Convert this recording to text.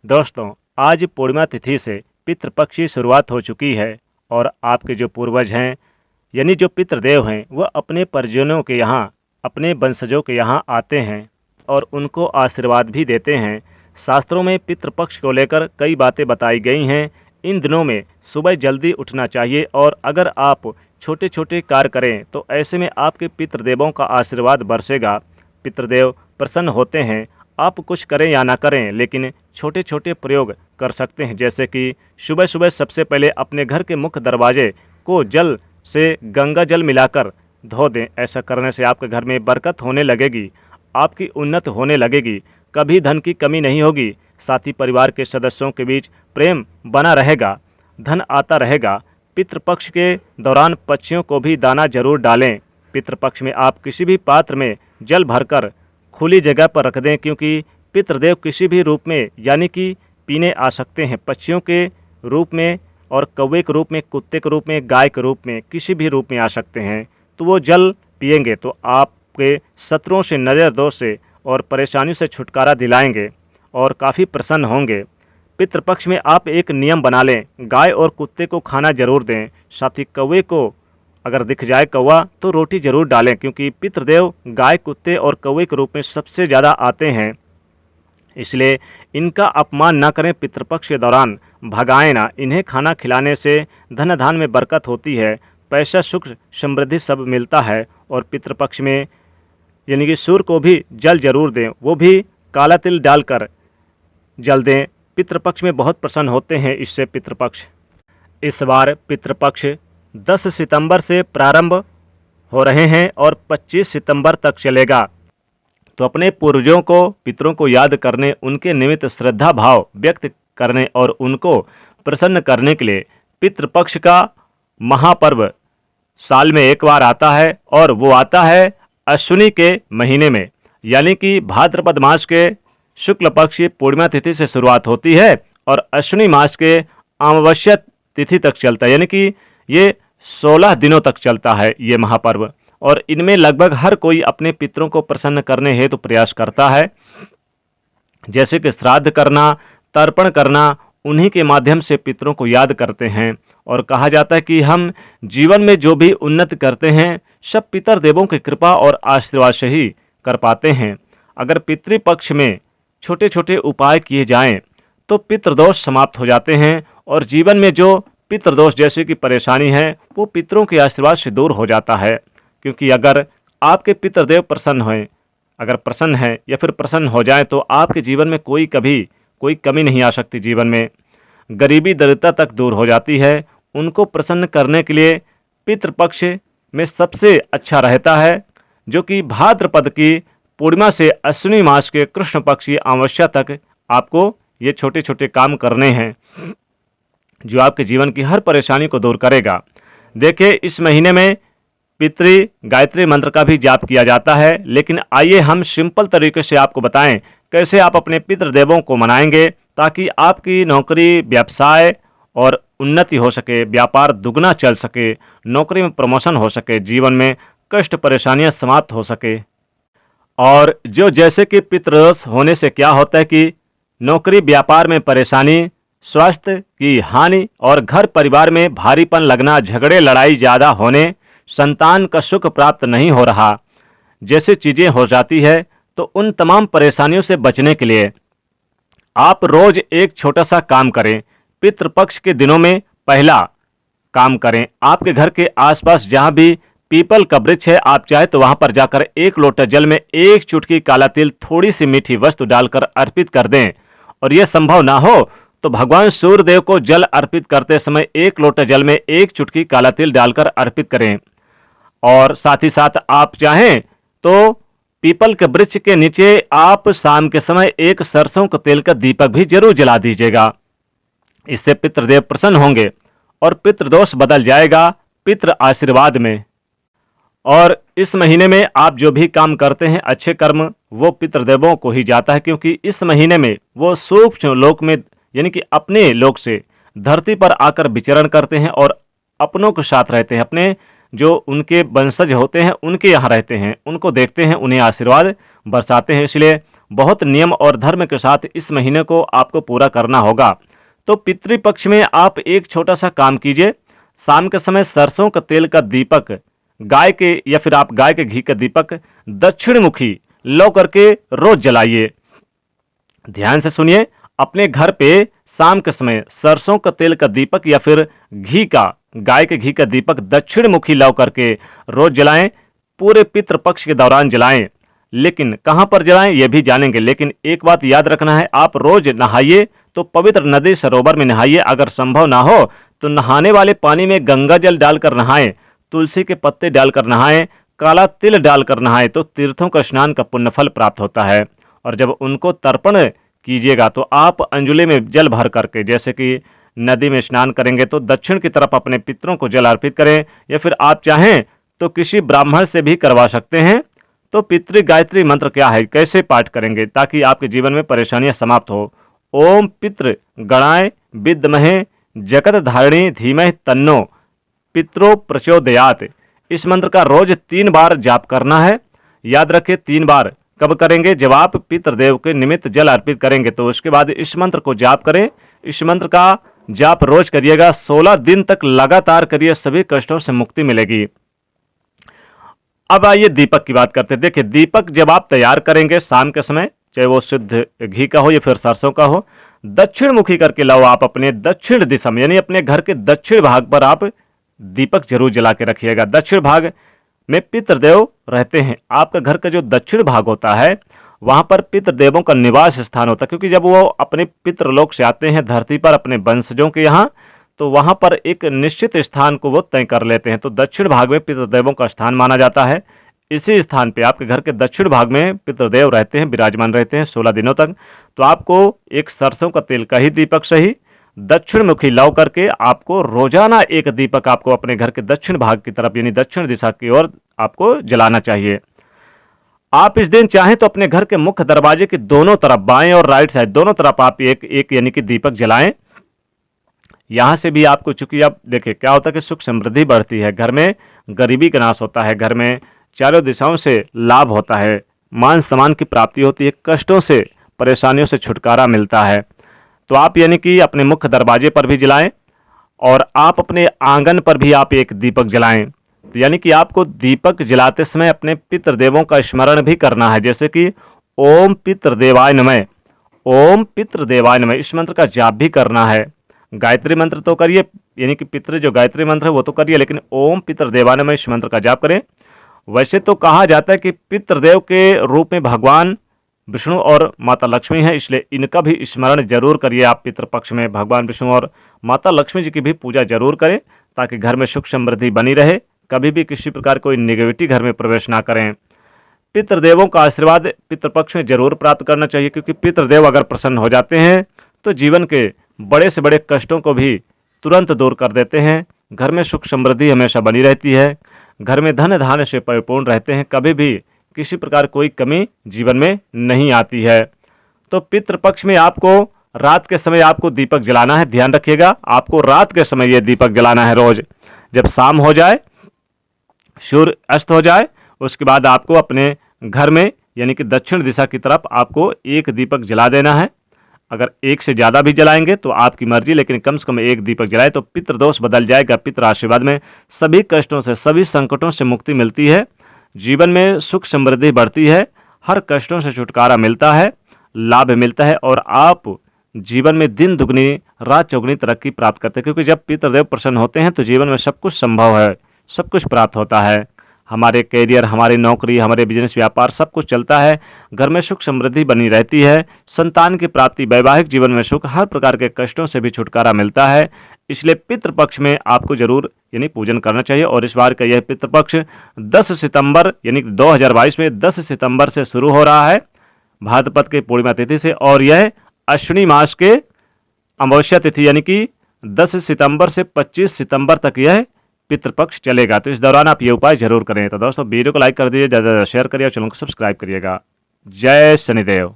दोस्तों, आज पूर्णिमा तिथि से पितृपक्ष की शुरुआत हो चुकी है और आपके जो पूर्वज हैं यानी जो पितृदेव हैं वह अपने परिजनों के यहाँ, अपने वंशजों के यहाँ आते हैं और उनको आशीर्वाद भी देते हैं। शास्त्रों में पितृपक्ष को लेकर कई बातें बताई गई हैं। इन दिनों में सुबह जल्दी उठना चाहिए और अगर आप छोटे छोटे कार्य करें तो ऐसे में आपके पितृदेवों का आशीर्वाद बरसेगा। पितृदेव प्रसन्न होते हैं। आप कुछ करें या ना करें, लेकिन छोटे छोटे प्रयोग कर सकते हैं, जैसे कि सुबह सुबह सबसे पहले अपने घर के मुख्य दरवाजे को जल से गंगा जल मिलाकर धो दें। ऐसा करने से आपके घर में बरकत होने लगेगी, आपकी उन्नति होने लगेगी, कभी धन की कमी नहीं होगी। साथ ही परिवार के सदस्यों के बीच प्रेम बना रहेगा, धन आता रहेगा। पितृपक्ष के दौरान पक्षियों को भी दाना जरूर डालें। पितृपक्ष में आप किसी भी पात्र में जल भरकर खुली जगह पर रख दें, क्योंकि पितृदेव किसी भी रूप में यानी कि पीने आ सकते हैं, पक्षियों के रूप में और कौवे के रूप में, कुत्ते के रूप में, गाय के रूप में, किसी भी रूप में आ सकते हैं। तो वो जल पिएंगे तो आपके शत्रुओं से, नज़र दोष से और परेशानियों से छुटकारा दिलाएंगे और काफ़ी प्रसन्न होंगे। पितृपक्ष में आप एक नियम बना लें, गाय और कुत्ते को खाना जरूर दें। साथ ही कौवे को अगर दिख जाए कौवा तो रोटी जरूर डालें, क्योंकि पितृदेव गाय, कुत्ते और कौवे के रूप में सबसे ज़्यादा आते हैं, इसलिए इनका अपमान ना करें। पितृपक्ष के दौरान भगाएं ना। इन्हें खाना खिलाने से धन धान में बरकत होती है, पैसा, सुख, समृद्धि सब मिलता है। और पितृपक्ष में यानी कि सूर्य को भी जल जरूर दें, वो भी काला तिल डालकर जल दें। पितृपक्ष में बहुत प्रसन्न होते हैं इससे पितृपक्ष। इस बार पितृपक्ष 10 सितंबर से प्रारंभ हो रहे हैं और 25 सितंबर तक चलेगा। तो अपने पूर्वजों को, पितरों को याद करने, उनके निमित्त श्रद्धा भाव व्यक्त करने और उनको प्रसन्न करने के लिए पितृपक्ष का महापर्व साल में एक बार आता है और वो आता है अश्विनी के महीने में, यानी कि भाद्रपद मास के शुक्ल पक्ष की पूर्णिमा तिथि से शुरुआत होती है और अश्विनी मास के अमावस्या तिथि तक चलता है, यानी कि ये 16 दिनों तक चलता है ये महापर्व। और इनमें लगभग हर कोई अपने पितरों को प्रसन्न करने हेतु प्रयास करता है, जैसे कि श्राद्ध करना, तर्पण करना, उन्हीं के माध्यम से पितरों को याद करते हैं। और कहा जाता है कि हम जीवन में जो भी उन्नति करते हैं सब पितर देवों की कृपा और आशीर्वाद से ही कर पाते हैं। अगर पितृपक्ष में छोटे छोटे उपाय किए जाएं तो पितृदोष समाप्त हो जाते हैं और जीवन में जो पितृदोष जैसे कि परेशानी है वो पितरों के आशीर्वाद से दूर हो जाता है। क्योंकि अगर आपके पितृदेव प्रसन्न हैं, अगर प्रसन्न हैं या फिर प्रसन्न हो जाएं तो आपके जीवन में कभी कोई कमी नहीं आ सकती। जीवन में गरीबी, दरिद्रता तक दूर हो जाती है। उनको प्रसन्न करने के लिए पितृपक्ष में सबसे अच्छा रहता है, जो कि भाद्रपद की पूर्णिमा से अश्विनी मास के कृष्ण पक्ष की अमावस्या तक आपको ये छोटे छोटे काम करने हैं, जो आपके जीवन की हर परेशानी को दूर करेगा। देखिए, इस महीने में पितृ गायत्री मंत्र का भी जाप किया जाता है, लेकिन आइए हम सिंपल तरीके से आपको बताएं कैसे आप अपने पितृदेवों को मनाएंगे, ताकि आपकी नौकरी, व्यवसाय और उन्नति हो सके, व्यापार दुगना चल सके, नौकरी में प्रमोशन हो सके, जीवन में कष्ट परेशानियां समाप्त हो सके। और जो जैसे कि पितृदोष होने से क्या होता है कि नौकरी व्यापार में परेशानी, स्वास्थ्य की हानि और घर परिवार में भारीपन लगना, झगड़े लड़ाई ज़्यादा होने, संतान का सुख प्राप्त नहीं हो रहा, जैसे चीज़ें हो जाती है। तो उन तमाम परेशानियों से बचने के लिए आप रोज एक छोटा सा काम करें। पितृपक्ष के दिनों में पहला काम करें, आपके घर के आसपास जहाँ भी पीपल का वृक्ष है, आप चाहे तो वहाँ पर जाकर एक लोटा जल में एक चुटकी काला तिल, थोड़ी सी मीठी वस्तु डालकर अर्पित कर दें। और यह संभव ना हो तो भगवान सूर्यदेव को जल अर्पित करते समय एक लोटा जल में एक चुटकी काला तिल डालकर अर्पित करें। और साथ ही साथ आप चाहें तो पीपल के वृक्ष के नीचे आप शाम के समय एक सरसों के तेल का दीपक भी जरूर जला दीजिएगा। इससे पितृदेव प्रसन्न होंगे और पितृदोष बदल जाएगा पितृ आशीर्वाद में। और इस महीने में आप जो भी काम करते हैं अच्छे कर्म, वो पितृदेवों को ही जाता है, क्योंकि इस महीने में वो सूक्ष्म लोक में यानी कि अपने लोक से धरती पर आकर विचरण करते हैं और अपनों के साथ रहते हैं। अपने जो उनके वंशज होते हैं उनके यहाँ रहते हैं, उनको देखते हैं, उन्हें आशीर्वाद बरसाते हैं। इसलिए बहुत नियम और धर्म के साथ इस महीने को आपको पूरा करना होगा। तो पितृपक्ष में आप एक छोटा सा काम कीजिए, शाम के समय सरसों का तेल का दीपक गाय के या फिर आप गाय के घी का दीपक दक्षिण मुखी लौ करके रोज जलाइए। ध्यान से सुनिए, अपने घर पे शाम के समय सरसों का तेल का दीपक या फिर घी का गाय के घी का दीपक दक्षिण मुखी लौ करके रोज जलाएं। पूरे पितृपक्ष के दौरान जलाएं। लेकिन कहां पर जलाएं यह भी जानेंगे। लेकिन एक बात याद रखना है, आप रोज नहाइए तो पवित्र नदी सरोवर में नहाइए। अगर संभव ना हो तो नहाने वाले पानी में गंगा जल डालकर नहाएं, तुलसी के पत्ते डालकर नहाएं, काला तिल डालकर नहाएं, तो तीर्थों का स्नान का पुण्यफल प्राप्त होता है। और जब उनको तर्पण कीजिएगा तो आप अंजुलि में जल भर करके, जैसे कि नदी में स्नान करेंगे तो दक्षिण की तरफ अपने पितरों को जल अर्पित करें, या फिर आप चाहें तो किसी ब्राह्मण से भी करवा सकते हैं। तो पितृ गायत्री मंत्र क्या है, कैसे पाठ करेंगे ताकि आपके जीवन में परेशानियां समाप्त हो। ओम पितृ गणाय विद्महे जगत धारिणी धीमहि तन्नो पितरो प्रचोदयात। इस मंत्र का रोज 3 बार जाप करना है। याद रखें 3 बार कब करेंगे, जब आप पितृदेव के निमित्त जल अर्पित करेंगे तो उसके बाद इस मंत्र को जाप करें। इस मंत्र का जाप रोज करिएगा, 16 दिन तक लगातार करिए, सभी कष्टों से मुक्ति मिलेगी। अब आइए दीपक की बात करते हैं। देखिए, दीपक जब आप तैयार करेंगे शाम के समय, चाहे वो शुद्ध घी का हो या फिर सरसों का हो, दक्षिण मुखी करके लाओ। आप अपने दक्षिण दिशा में यानी अपने घर के दक्षिण भाग पर आप दीपक जरूर जला के रखिएगा। दक्षिण भाग में पितृदेव रहते हैं। आपका घर का जो दक्षिण भाग होता है वहां पर पितृदेवों का निवास स्थान होता है, क्योंकि जब वो अपने पितृलोक से आते हैं धरती पर अपने वंशजों के यहाँ, तो वहां पर एक निश्चित स्थान को वो तय कर लेते हैं। तो दक्षिण भाग में पितृदेवों का स्थान माना जाता है। इसी स्थान पे आपके घर के दक्षिण भाग में पितृदेव रहते हैं, विराजमान रहते हैं 16 दिनों तक। तो आपको एक सरसों का तेल का ही दीपक सही दक्षिण मुखी लौ करके आपको रोजाना एक दीपक आपको अपने घर के दक्षिण भाग की तरफ यानी दक्षिण दिशा की ओर आपको जलाना चाहिए। आप इस दिन चाहें तो अपने घर के मुख्य दरवाजे के दोनों तरफ, बाएं और राइट साइड दोनों तरफ आप एक एक यानी कि दीपक जलाएं। यहां से भी आपको, चूंकि अब देखिए क्या होता है कि सुख समृद्धि बढ़ती है, घर में गरीबी का नाश होता है, घर में चारों दिशाओं से लाभ होता है, मान सम्मान की प्राप्ति होती है, कष्टों से परेशानियों से छुटकारा मिलता है। तो आप यानी कि अपने मुख्य दरवाजे पर भी जलाएं और आप अपने आंगन पर भी आप एक दीपक जलाएं। तो यानी कि आपको दीपक जलाते समय अपने पितृदेवों का स्मरण भी करना है, जैसे कि ओम पितृदेवाय नमः, ओम पितृदेवाय नमः, इस मंत्र का जाप भी करना है। गायत्री मंत्र तो करिए, यानी कि पितृ जो गायत्री मंत्र है वो तो करिए, लेकिन ओम पितृदेवाय नमः इस मंत्र का जाप करें। वैसे तो कहा जाता है कि पितृदेव के रूप में भगवान विष्णु और माता लक्ष्मी है, इसलिए इनका भी स्मरण जरूर करिए। आप पितृपक्ष में भगवान विष्णु और माता लक्ष्मी जी की भी पूजा जरूर करें, ताकि घर में सुख समृद्धि बनी रहे, कभी भी किसी प्रकार कोई नेगेटिविटी घर में प्रवेश ना करें। पितृदेवों का आशीर्वाद पितृपक्ष में जरूर प्राप्त करना चाहिए, क्योंकि पितृदेव अगर प्रसन्न हो जाते हैं तो जीवन के बड़े से बड़े कष्टों को भी तुरंत दूर कर देते हैं। घर में सुख समृद्धि हमेशा बनी रहती है, घर में धन धान्य से परिपूर्ण रहते हैं, कभी भी किसी प्रकार कोई कमी जीवन में नहीं आती है। तो पितृपक्ष में आपको रात के समय आपको दीपक जलाना है। ध्यान रखिएगा, आपको रात के समय ये दीपक जलाना है रोज। जब शाम हो जाए, सूर्य अस्त हो जाए, उसके बाद आपको अपने घर में यानी कि दक्षिण दिशा की तरफ आपको एक दीपक जला देना है। अगर एक से ज़्यादा भी जलाएंगे तो आपकी मर्जी, लेकिन कम से कम एक दीपक जलाए तो पितृदोष बदल जाएगा। पितृ आशीर्वाद में सभी कष्टों से, सभी संकटों से मुक्ति मिलती है, जीवन में सुख समृद्धि बढ़ती है, हर कष्टों से छुटकारा मिलता है, लाभ मिलता है और आप जीवन में दिन दुगनी रात चौगुनी तरक्की प्राप्त करते हैं। क्योंकि जब पितृदेव प्रसन्न होते हैं तो जीवन में सब कुछ संभव है, सब कुछ प्राप्त होता है। हमारे कैरियर, हमारी नौकरी, हमारे बिजनेस व्यापार सब कुछ चलता है, घर में सुख समृद्धि बनी रहती है, संतान की प्राप्ति, वैवाहिक जीवन में सुख, हर प्रकार के कष्टों से भी छुटकारा मिलता है। इसलिए पितृपक्ष में आपको जरूर यानी पूजन करना चाहिए। और इस बार का यह पितृपक्ष 10 सितंबर यानी 2022 में 10 सितंबर से शुरू हो रहा है भाद्रपद के पूर्णिमा तिथि से, और यह अश्विनी मास के अमावस्या तिथि यानी कि 10 सितंबर से 25 सितंबर तक यह पितृपक्ष चलेगा। तो इस दौरान आप ये उपाय जरूर करें। तो दोस्तों वीडियो को लाइक कर दीजिए, ज़्यादा से ज़्यादा शेयर करिए और चैनल को सब्सक्राइब करिएगा। जय शनिदेव।